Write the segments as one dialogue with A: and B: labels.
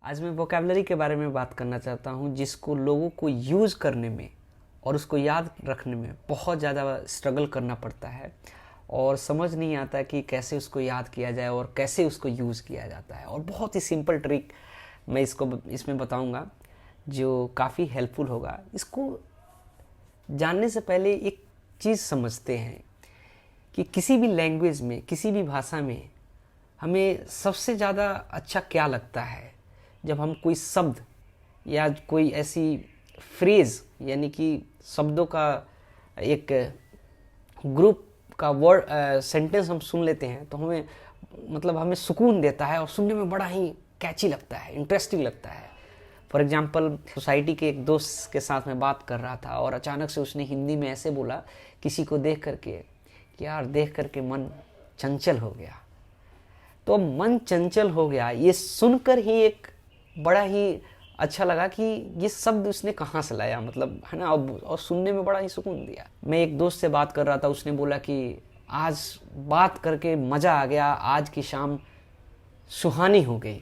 A: आज मैं वोकेबलरी के बारे में बात करना चाहता हूँ जिसको लोगों को यूज़ करने में और उसको याद रखने में बहुत ज़्यादा स्ट्रगल करना पड़ता है और समझ नहीं आता कि कैसे उसको याद किया जाए और कैसे उसको यूज़ किया जाता है। और बहुत ही सिंपल ट्रिक मैं इसमें बताऊँगा जो काफ़ी हेल्पफुल होगा। इसको जानने से पहले एक चीज़ समझते हैं कि किसी भी लैंग्वेज में, किसी भी भाषा में हमें सबसे ज़्यादा अच्छा क्या लगता है जब हम कोई शब्द या कोई ऐसी फ्रेज़ यानी कि शब्दों का एक ग्रुप का वर्ड सेंटेंस हम सुन लेते हैं तो हमें सुकून देता है और सुनने में बड़ा ही कैची लगता है, इंटरेस्टिंग लगता है। फॉर एग्जाम्पल, सोसाइटी के एक दोस्त के साथ मैं बात कर रहा था और अचानक से उसने हिंदी में ऐसे बोला किसी को देख करके कि यार देख करके मन चंचल हो गया। तो मन चंचल हो गया, ये सुनकर ही एक बड़ा ही अच्छा लगा कि ये शब्द उसने कहाँ से लाया, मतलब है ना, और सुनने में बड़ा ही सुकून दिया। मैं एक दोस्त से बात कर रहा था, उसने बोला कि आज बात करके मज़ा आ गया, आज की शाम सुहानी हो गई।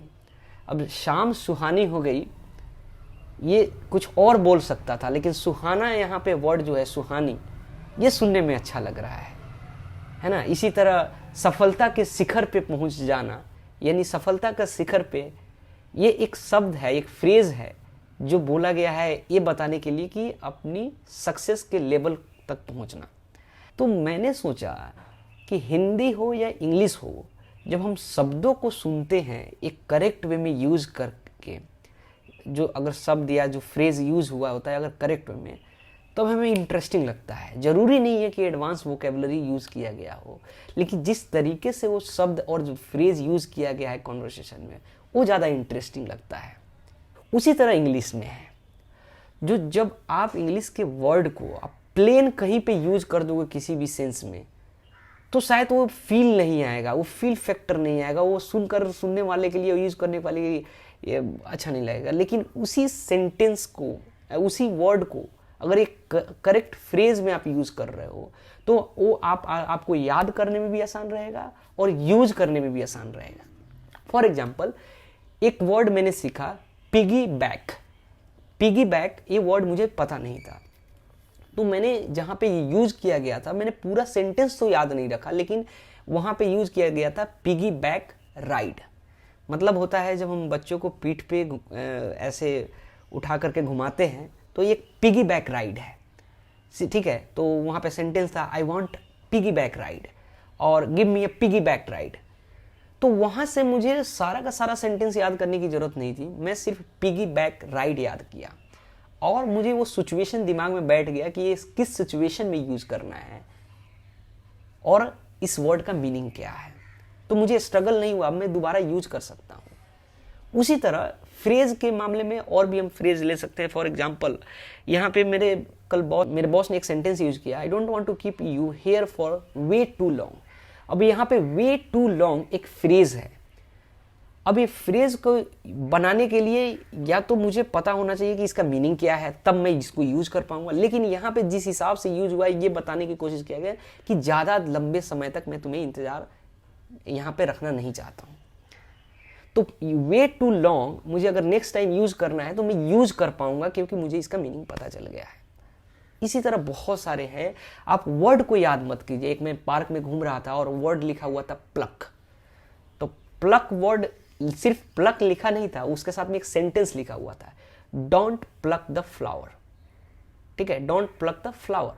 A: अब शाम सुहानी हो गई ये कुछ और बोल सकता था, लेकिन सुहाना यहाँ पे वर्ड जो है सुहानी, ये सुनने में अच्छा लग रहा है ना। इसी तरह सफलता के शिखर पे पहुंच जाना, यानी सफलता का शिखर पे, ये एक शब्द है, एक फ्रेज है जो बोला गया है ये बताने के लिए कि अपनी सक्सेस के लेवल तक पहुंचना। तो मैंने सोचा कि हिंदी हो या इंग्लिश हो, जब हम शब्दों को सुनते हैं एक करेक्ट वे में यूज़ करके, जो अगर शब्द या जो फ्रेज यूज़ हुआ होता है अगर करेक्ट वे में, तब हमें इंटरेस्टिंग लगता है। ज़रूरी नहीं है कि एडवांस वोकेबलरी यूज़ किया गया हो, लेकिन जिस तरीके से वो शब्द और जो फ्रेज यूज़ किया गया है कॉन्वर्सेशन में, वो ज़्यादा इंटरेस्टिंग लगता है। उसी तरह इंग्लिश में है, जो जब आप इंग्लिश के वर्ड को आप प्लेन कहीं पे यूज़ कर दोगे किसी भी सेंस में, तो शायद वो फील नहीं आएगा, वो फील फैक्टर नहीं आएगा, वो सुनने वाले के लिए, यूज़ करने वाले के लिए ये अच्छा नहीं लगेगा। लेकिन उसी सेंटेंस को, उसी वर्ड को अगर एक करेक्ट फ्रेज में आप यूज़ कर रहे हो तो वो आपको याद करने में भी आसान रहेगा और यूज़ करने में भी आसान रहेगा। फॉर एग्जाम्पल, एक वर्ड मैंने सीखा, पिगी बैक। पिगी बैक ये वर्ड मुझे पता नहीं था, तो मैंने जहाँ पे यूज़ किया गया था, मैंने पूरा सेंटेंस तो याद नहीं रखा, लेकिन वहाँ पे यूज़ किया गया था पिगी बैक राइड। मतलब होता है जब हम बच्चों को पीठ पे ऐसे उठा करके घुमाते हैं, तो ये पिगी बैक राइड है, ठीक है। तो वहाँ पे सेंटेंस था, I want piggy back ride और गिव मी ए पिगी बैक राइड। तो वहाँ से मुझे सारा का सारा सेंटेंस याद करने की ज़रूरत नहीं थी, मैं सिर्फ पिगी बैक राइड याद किया और मुझे वो सिचुएशन दिमाग में बैठ गया कि ये किस सिचुएशन में यूज़ करना है और इस वर्ड का मीनिंग क्या है। तो मुझे स्ट्रगल नहीं हुआ, मैं दोबारा यूज कर सकता हूँ। उसी तरह फ्रेज के मामले में और भी हम फ्रेज ले सकते हैं। फॉर एग्जाम्पल, यहाँ पे मेरे बॉस ने एक सेंटेंस यूज किया, I don't want to keep you here for way too long. अब यहाँ पे वे टू लॉन्ग एक फ्रेज है। अब ये फ्रेज को बनाने के लिए या तो मुझे पता होना चाहिए कि इसका मीनिंग क्या है, तब मैं इसको यूज कर पाऊंगा। लेकिन यहाँ पे जिस हिसाब से यूज हुआ है ये बताने की कोशिश किया गया कि ज़्यादा लंबे समय तक मैं तुम्हें इंतजार यहाँ पे रखना नहीं चाहता हूँ। तो वे टू लॉन्ग मुझे अगर नेक्स्ट टाइम यूज करना है तो मैं यूज कर पाऊंगा, क्योंकि मुझे इसका मीनिंग पता चल गया है। इसी तरह बहुत सारे हैं, आप वर्ड को याद मत कीजिए। एक मैं पार्क में घूम रहा था और वर्ड लिखा हुआ था प्लक, तो प्लक वर्ड सिर्फ प्लक लिखा नहीं था, उसके साथ में एक सेंटेंस लिखा हुआ था, डोंट प्लक द फ्लावर। ठीक है, डोंट प्लक द फ्लावर।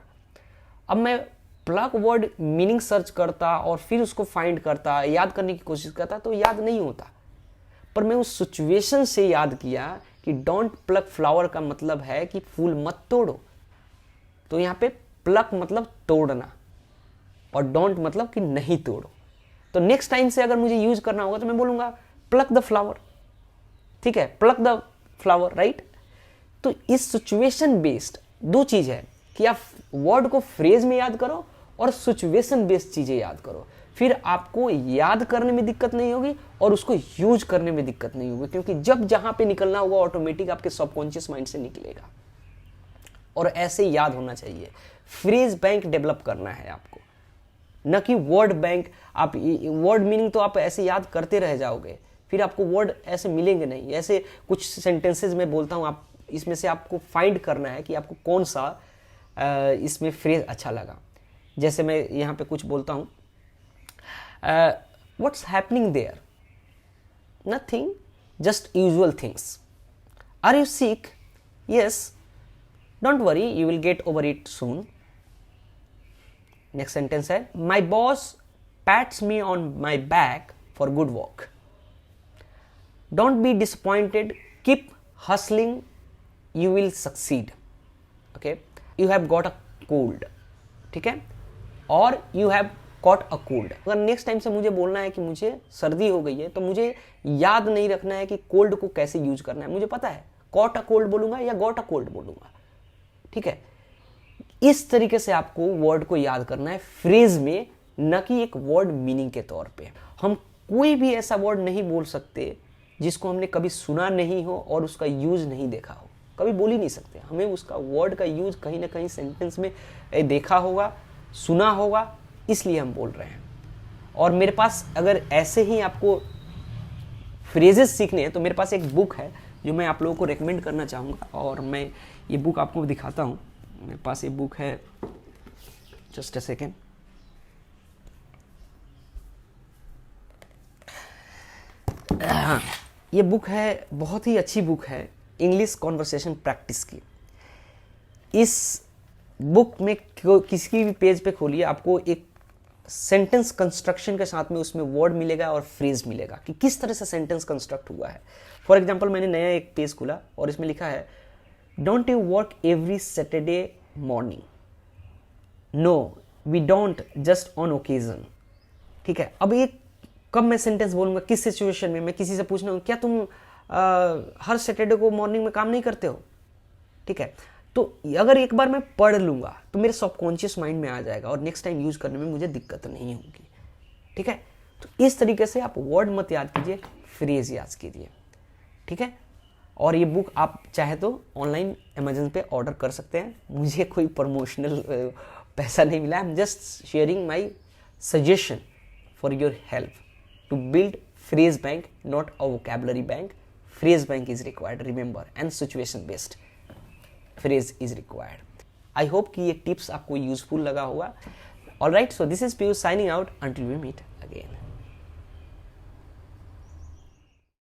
A: अब मैं प्लक वर्ड मीनिंग सर्च करता और फिर उसको फाइंड करता, याद करने की कोशिश करता, तो याद नहीं होता। पर मैं उस सिचुएशन से याद किया कि डोंट प्लक फ्लावर का मतलब है कि फूल मत तोड़ो। तो यहाँ पे प्लक मतलब तोड़ना और डोंट मतलब कि नहीं तोड़ो। तो नेक्स्ट टाइम से अगर मुझे यूज करना होगा तो मैं बोलूंगा प्लक द फ्लावर। ठीक है, प्लक द फ्लावर, राइट। तो इस सिचुएशन बेस्ड दो चीज है कि आप वर्ड को फ्रेज में याद करो और सिचुएशन बेस्ड चीजें याद करो, फिर आपको याद करने में दिक्कत नहीं होगी और उसको यूज करने में दिक्कत नहीं होगी, क्योंकि जब जहां पे निकलना होगा ऑटोमेटिक आपके सबकॉन्शियस माइंड से निकलेगा। और ऐसे याद होना चाहिए। फ्रेज बैंक डेवलप करना है आपको, न कि वर्ड बैंक। आप वर्ड मीनिंग तो आप ऐसे याद करते रह जाओगे, फिर आपको वर्ड ऐसे मिलेंगे नहीं। ऐसे कुछ सेंटेंसेज में बोलता हूँ, आप इसमें से आपको फाइंड करना है कि आपको कौन सा इसमें फ्रेज अच्छा लगा। जैसे मैं यहाँ पे कुछ बोलता हूँ, what's happening there, nothing, just usual things. Are you sick, yes, don't worry, you will get over it soon. Next sentence है, my boss pats me on my back for good work. Don't be disappointed, keep hustling, you will succeed. Okay, you have got a cold, ठीक है, और you have caught a cold. अगर next time से मुझे बोलना है कि मुझे सर्दी हो गई है, तो मुझे याद नहीं रखना है कि कोल्ड को कैसे यूज करना है। मुझे पता है कॉट अ कोल्ड बोलूंगा या गॉट अ कोल्ड बोलूंगा, ठीक है। इस तरीके से आपको वर्ड को याद करना है फ्रेज में, न कि एक वर्ड मीनिंग के तौर पे। हम कोई भी ऐसा वर्ड नहीं बोल सकते जिसको हमने कभी सुना नहीं हो और उसका यूज नहीं देखा हो, कभी बोल ही नहीं सकते। हमें उसका वर्ड का यूज कहीं ना कहीं सेंटेंस में देखा होगा, सुना होगा, इसलिए हम बोल रहे हैं। और मेरे पास अगर ऐसे ही आपको फ्रेजेस सीखने हैं तो मेरे पास एक बुक है जो मैं आप लोगों को रेकमेंड करना चाहूँगा, और मैं ये बुक आपको दिखाता हूँ। मेरे पास ये बुक है, जस्ट अ सेकेंड। हाँ, ये बुक है, बहुत ही अच्छी बुक है, इंग्लिश कॉन्वर्सेशन प्रैक्टिस की। इस बुक में किसी भी पेज पे खोलिए, आपको एक सेंटेंस कंस्ट्रक्शन के साथ में उसमें वर्ड मिलेगा और फ्रेज मिलेगा कि किस तरह से सेंटेंस कंस्ट्रक्ट हुआ है। फॉर एग्जांपल, मैंने नया एक पेज खोला और इसमें लिखा है, don't you work every Saturday morning, no we don't, just on occasion, ठीक है। अब ये कब मैं सेंटेंस बोलूंगा, किस सिचुएशन में? मैं किसी से पूछना हूँ, क्या तुम हर सैटरडे को मॉर्निंग में काम नहीं करते हो, ठीक है। तो अगर एक बार मैं पढ़ लूंगा तो मेरे सबकॉन्शियस माइंड में आ जाएगा और नेक्स्ट टाइम यूज करने में मुझे दिक्कत नहीं होगी, ठीक है। तो इस तरीके से आप वर्ड मत याद कीजिए, फ्रेज याद कीजिए, ठीक है। और ये बुक आप चाहे तो ऑनलाइन अमेजन पे ऑर्डर कर सकते हैं। मुझे कोई प्रमोशनल पैसा नहीं मिला, I am just sharing my suggestion for your help to build phrase bank, not a vocabulary bank. Phrase bank is required, remember, and situation based phrase is required. I hope कि ये tips आपको useful लगा होगा. Alright, so this is Piyush signing out until we meet again.